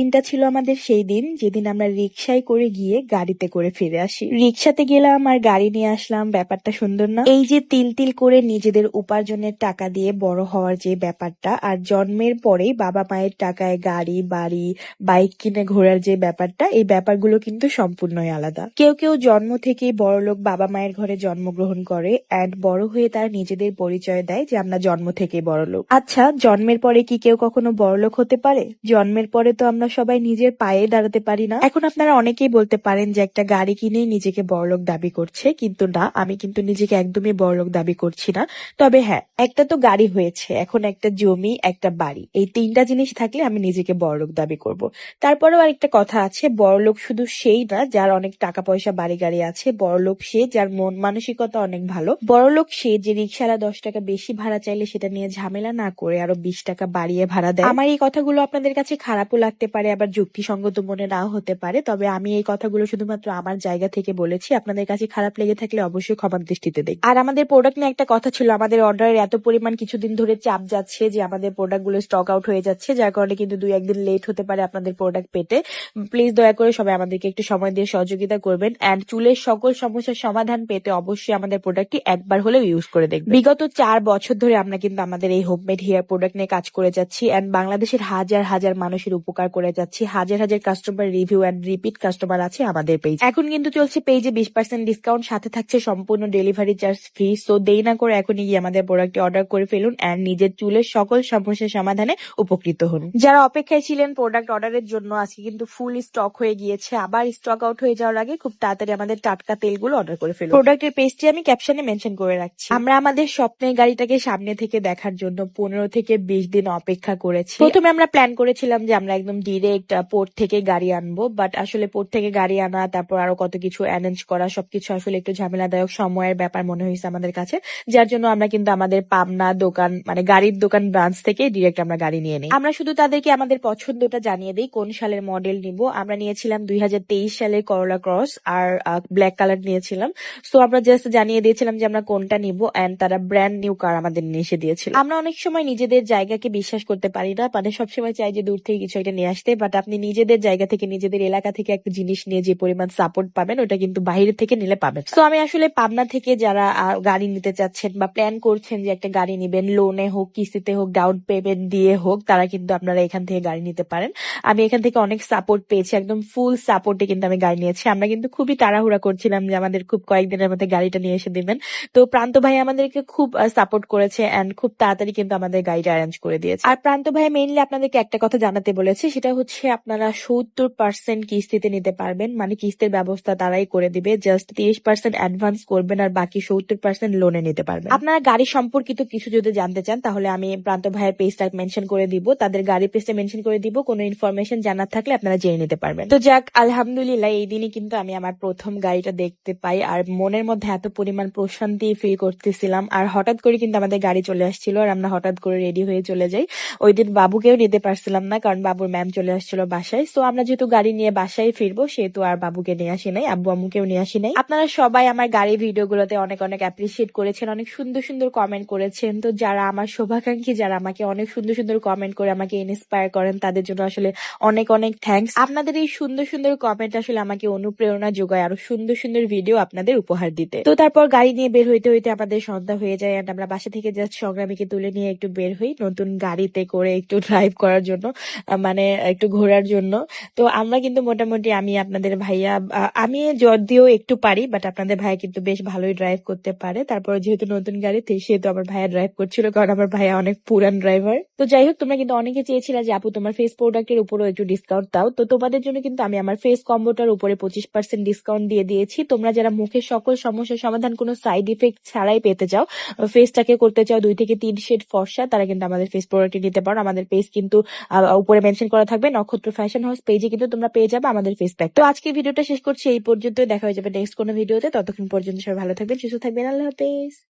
দিনটা ছিল আমাদের সেই দিন যেদিন আমরা রিক্সায় করে গিয়ে গাড়িতে করে ফিরে আসি। রিক্সাতে গেলাম আর গাড়ি নিয়ে আসলাম, ব্যাপারটা সুন্দর না? এই যে তিল তিল করে নিজেদের উপার্জনের টাকা দিয়ে বড় হওয়ার যে ব্যাপারটা, আর জন্মের পরেই বাবা মায়ের টাকায় গাড়ি বাড়ি বাইক কিনে ঘোরার যে ব্যাপারটা, এই ব্যাপারগুলো কিন্তু সম্পূর্ণই আলাদা। কেউ কেউ জন্ম থেকেই বড়লোক বাবা মায়ের ঘরে জন্মগ্রহণ করে এন্ড বড় হয়ে তারা নিজেদের পরিচয় দেয় যে আমরা জন্ম থেকেই বড়লোক। আচ্ছা, জন্মের পরে কি কেউ কখনো বড়লোক হতে পারে? জন্মের পরে তো আমরা সবাই নিজের পায়ে দাঁড়াতে পারি না। এখন আপনারা অনেকেই বলতে পারেন যে একটা গাড়ি কিনেই নিজেকে বড়লোক দাবি করছে, কিন্তু না, আমি কিন্তু নিজেকে একদমই বড়লোক দাবি করছি না। তবে হ্যাঁ, একটা তো গাড়ি হয়েছে, এখন একটা জমি, একটা বাড়ি, এই তিনটা জিনিস থাকলে আমি নিজেকে বড়লোক দাবি করব। তারপরেও আরেকটা কথা আছে, বড়লোক শুধু সেই না যার অনেক টাকা পয়সা বাড়ি গাড়ি আছে, বড়লোক সে যার মন মানসিকতা অনেক ভালো। বড়লোক সে যে রিক্সারা 10 টাকা বেশি ভাড়া চাইলে সেটা নিয়ে ঝামেলা না করে আরো 20 টাকা বাড়িয়ে ভাড়া দেয়। আমার এই কথাগুলো আপনাদের কাছে খারাপও লাগতে পারে, আবার যুক্তিসঙ্গত মনে নাও হতে পারে, তবে আমি এই কথাগুলো শুধুমাত্র আমার জায়গা থেকে বলেছি। আপনাদের কাছে খারাপ লেগে থাকলে অবশ্যই ক্ষমার দৃষ্টিতে দেখবেন। আর আমাদের প্রোডাক্ট নিয়ে একটা কথা ছিল, আমাদের অর্ডারের এত পরিমাণ কিছুদিন ধরে চাপ যাচ্ছে যে আমাদের প্রোডাক্ট গুলো স্টক আউট হয়ে যাচ্ছে, যার কারণে কিন্তু 2-1 দিন লেট হতে পারে আপনাদের প্রোডাক্ট পেতে। প্লিজ দয়া করে সবাই আমাদেরকে একটু সময় দিয়ে সহযোগিতা করবেন এন্ড চুলের সকল সমস্যার সমাধান পেতে অবশ্যই আমাদের প্রোডাক্টটি একবার হলেও ইউজ করে দেখবেন। বিগত 4 বছর ধরে আমরা কিন্তু আমাদের এই হোমমেড হেয়ার প্রোডাক্ট নিয়ে কাজ করে যাচ্ছি এন্ড বাংলাদেশের হাজার হাজার মানুষের উপকার করে যাচ্ছি। হাজার হাজার customer review and repeat customer আছে আমাদের পেজ। এখন কিন্তু চলছে পেজে 20% ডিসকাউন্ট, সাথে থাকছে সম্পূর্ণ ডেলিভারি চার্জ ফ্রি। সো দেরি না করে এখনই গিয়ে আমাদের প্রোডাক্টটি অর্ডার করে ফেলুন এন্ড নিজের চুলের সকল সমস্যার সমাধানে উপকৃত হন। যারা অপেক্ষায় ছিলেন প্রোডাক্ট অর্ডারের জন্য, আজকে কিন্তু ফুল স্টক হয়ে গিয়েছে। আবার স্টক আউট হয়ে যাওয়ার আগে খুব তাড়াতাড়ি আমাদের টাটকা তেলগুলো অর্ডার করে ফেলুন। প্রোডাক্টের পেজটি আমি ক্যাপশনে মেনশন করে রাখছি। আমরা আমাদের স্বপ্নের গাড়িটাকে সামনে থেকে দেখার জন্য 15 থেকে 20 দিন অপেক্ষা করেছি। প্রথমে আমরা প্ল্যান করেছিলাম যে আমরা একদম ডিরেক্ট পোর্ট থেকে গাড়ি আনবো, বাট আসলে পোর্ট থেকে গাড়ি আনা, তারপর আরো কত কিছু অ্যারেঞ্জ করা, সবকিছু আসলে একটু ঝামেলাদায়ক সময়ের ব্যাপার মনে হয়েছে আমাদের কাছে, যার জন্য আমরা কিন্তু আমাদের পাবনা দোকান মানে গাড়ির দোকান ব্রাঞ্চ থেকে ডিরেক্ট আমরা গাড়ি নিয়ে নিই। আমরা শুধু তাদেরকে আমাদের পছন্দটা জানিয়ে দিই কোন সালের মডেল নিব। আমরা নিয়েছিলাম 2023 সালের করোলা ক্রস আর ব্ল্যাক কালার নিয়েছিলাম। সো আমরা জাস্ট জানিয়ে দিয়েছিলাম যে আমরা কোনটা নিব এন্ড তারা ব্র্যান্ড নিউ কার আমাদের নিয়ে এসে দিয়েছিল। আমরা অনেক সময় নিজেদের জায়গাকে বিশ্বাস করতে পারি না, মানে সবসময় চাই যে দূর থেকে কিছু একটা নিয়ে আসতে, বাট আপনি নিজেদের জায়গা থেকে নিজেদের এলাকা থেকে একটা জিনিস নিয়ে যে পরিমাণ সাপোর্ট পাবেন ওটা কিন্তু বাইরে থেকে নিলে পাবেন। তো আমি আসলে পাবনা থেকে যারা গাড়ি নিতে চাচ্ছেন বা প্ল্যান করছেন যে একটা গাড়ি নিবেন, লোনে হোক কিস্তিতে হোক ডাউন পেমেন্ট দিয়ে হোক, তারা কিন্তু আপনারা এখান থেকে গাড়ি নিতে পারেন। আমি এখান থেকে অনেক সাপোর্ট পেয়েছি, একদম ফুল সাপোর্টে কিন্তু আমি গাড়ি নিয়েছি। আমরা কিন্তু খুবই তাড়াহুড়া করছিলাম যে আমাদের খুব কয়েকদিনের মধ্যে গাড়িটা নিয়ে এসে দিবেন। তো প্রান্ত ভাই আমাদেরকে খুব সাপোর্ট করেছে এন্ড খুব তাড়াতাড়ি কিন্তু আমাদের গাড়িটা অ্যারেঞ্জ করে দিয়েছে। আর প্রান্ত ভাই মেইনলি আপনাদেরকে একটা কথা জানাতে বলেছে, সেটা হচ্ছে আপনারা 70% কিস্তিতে নিতে পারবেন, মানে কিস্তির ব্যবস্থা তারাই করে দিবে। জাস্ট 30% অ্যাডভান্স করবেন আর বাকি 70% লোনে নিতে পারবেন। আপনারা গাড়ি সম্পর্কিত কিছু যদি জানতে চান তাহলে আমি প্রান্ত ভাইয়ের পেজটা মেনশন করে দিব, তাদের গাড়ি পেজটা মেনশন করে দিব, কোনো ইনফরমেশন জানার থাকলে আপনারা জেনে নিতে পারবেন। তো যাক, আলহামদুলিল্লাহ এই দিনই কিন্তু আমি আমার প্রথম গাড়িটা দেখতে পাই আর মনের মধ্যে এত পরিমাণ প্রশান্তি ফিল করতেছিলাম। আর হঠাৎ করে কিন্তু আমাদের গাড়ি চলে আসছিল আর আমরা হঠাৎ করে রেডি হয়ে চলে যাই। ওই দিন বাবুকেও নিতে পারছিলাম না কারণ বাবুর ম্যাম চলে আসছিল বাসায়। সো আমরা যেহেতু গাড়ি নিয়ে বাসায় ফিরবো সেহেতু আর বাবুকে নিয়ে আসি নাই, আব্বু আম্মুকেও নিয়ে আসি নাই। আপনারা সবাই আমার গাড়ির ভিডিও গুলোতে অনেক অনেক অ্যাপ্রিসিয়েট করেছেন, অনেক সুন্দর সুন্দর কমেন্ট করেছেন। তো যারা আমার শুভাকাঙ্ক্ষী, যারা আমাকে অনেক সুন্দর সুন্দর কমেন্ট করে আমাকে ইন্সপায়ার করেন, তাদের জন্য আসলে অনেক অনেক থ্যাঙ্কস। আপনাদের এই সুন্দর সুন্দর কমেন্ট আসলে আমাকে অনুপ্রেরণা যোগায় আরো সুন্দর সুন্দর ভিডিও আপনাদের উপহার দিতে। তো তারপর গাড়ি নিয়ে বের হইতে হইতে আমাদের সন্ধ্যা হয়ে যায় এন্ড আমরা বাসা থেকে জাস্ট সংগ্রামীকে তুলে নিয়ে একটু বের হই নতুন গাড়িতে করে একটু ড্রাইভ করার জন্য, মানে একটু ঘোরার জন্য। তো আমরা কিন্তু মোটামুটি আমি আপনাদের ভাইয়া, আমি যদিও একটু পারি বাট আপনাদের ভাইয়া কিন্তু বেশ ভালোই ড্রাইভ করতে পারে। তারপর যেহেতু নতুন গাড়িতে সেহেতু আমার ভাইয়া ড্রাইভ করছিল কারণ আমার ভাইয়া অনেক পুরান ড্রাইভার। তো যাই হোক, তোমরা কিন্তু অনেকে চেয়েছিলে যে আপু তোমার ফেস প্রোডাক্টের উপরও একটু ডিসকাউন্ট দাও, তো তোমাদের জন্য কিন্তু আমি আমার ফেস কম্বোটার উপরে 25% ডিসকাউন্ট দিয়ে দিয়েছি। তোমরা যারা মুখের সকল সমস্যার সমাধান কোনো সাইড ইফেক্ট ছাড়াই পেতে চাও, ফেসটাকে করতে চাও 2 থেকে 3 শেড ফর্সা, তারা কিন্তু আমাদের ফেস প্রোডাক্ট নিতে পারো। আমাদের পেজ কিন্তু উপরে মেনশন করা থাকবে, নক্ষত্র ফ্যাশন হাউস পেজে কিন্তু তোমরা পেয়ে যাবে আমাদের ফেস প্যাক। তো আজকে ভিডিওটা শেষ করছি এই পর্যন্ত, দেখা হয়ে যাবে নেক্সট কোনো ভিডিওতে। ততক্ষণ পর্যন্ত সবাই ভালো থাকবেন, সুস্থ থাকবেন, আল্লাহ হাফেজ।